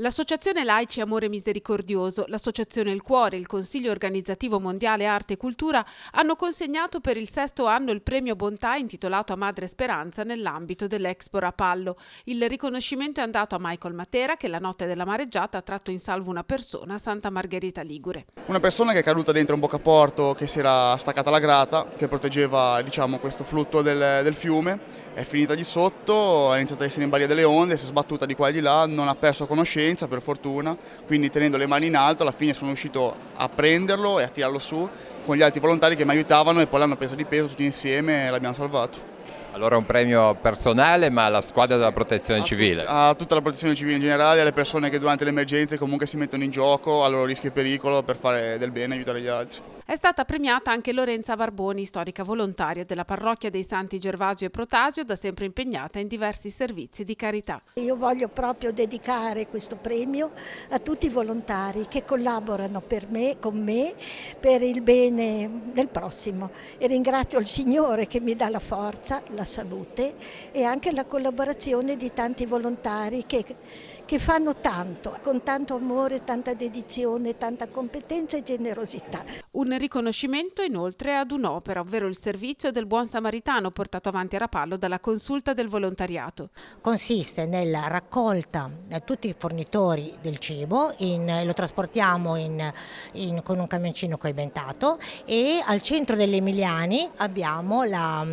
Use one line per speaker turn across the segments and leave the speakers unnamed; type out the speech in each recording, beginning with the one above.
L'Associazione Laici Amore Misericordioso, l'Associazione Il Cuore e il Consiglio Organizzativo Mondiale Arte e Cultura hanno consegnato per il 6° anno il premio Bontà intitolato a Madre Speranza nell'ambito dell'Expo Rapallo. Il riconoscimento è andato a Michael Matera che la notte della mareggiata ha tratto in salvo una persona a Santa Margherita Ligure.
Una persona che è caduta dentro un boccaporto che si era staccata la grata, che proteggeva questo flutto del fiume, è finita di sotto, ha iniziato a essere in balia delle onde, si è sbattuta di qua e di là, non ha perso conoscenza per fortuna, quindi tenendo le mani in alto alla fine sono riuscito a prenderlo e a tirarlo su con gli altri volontari che mi aiutavano e poi l'hanno preso di peso tutti insieme e l'abbiamo salvato.
Allora un premio personale ma alla squadra della protezione civile?
A tutta la protezione civile in generale, alle persone che durante le emergenze comunque si mettono in gioco, al loro rischio e pericolo per fare del bene e aiutare gli altri.
È stata premiata anche Lorenza Barboni, storica volontaria della parrocchia dei Santi Gervasio e Protasio, da sempre impegnata in diversi servizi di carità.
Io voglio proprio dedicare questo premio a tutti i volontari che collaborano con me per il bene del prossimo e ringrazio il Signore che mi dà la forza, la salute e anche la collaborazione di tanti volontari che fanno tanto, con tanto amore, tanta dedizione, tanta competenza e generosità.
Un riconoscimento inoltre ad un'opera, ovvero il servizio del Buon Samaritano portato avanti a Rapallo dalla Consulta del Volontariato.
Consiste nella raccolta di tutti i fornitori del cibo, lo trasportiamo con un camioncino coibentato e al centro degli Emiliani abbiamo la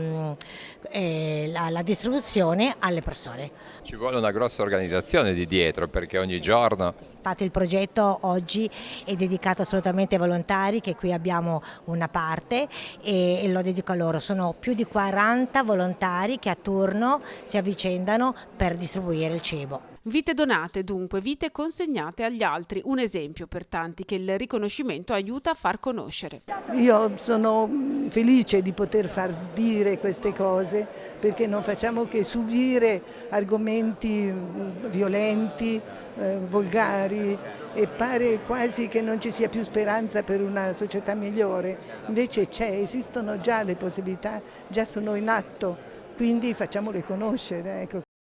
distribuzione alle persone.
Ci vuole una grossa organizzazione di dietro perché ogni giorno...
Infatti il progetto oggi è dedicato assolutamente ai volontari, che qui abbiamo una parte e lo dedico a loro. Sono più di 40 volontari che a turno si avvicendano per distribuire il cibo.
Vite donate dunque, vite consegnate agli altri, un esempio per tanti che il riconoscimento aiuta a far conoscere.
Io sono felice di poter far dire queste cose perché non facciamo che subire argomenti violenti, volgari e pare quasi che non ci sia più speranza per una società migliore. Invece esistono già le possibilità, già sono in atto, quindi facciamole conoscere. Ecco.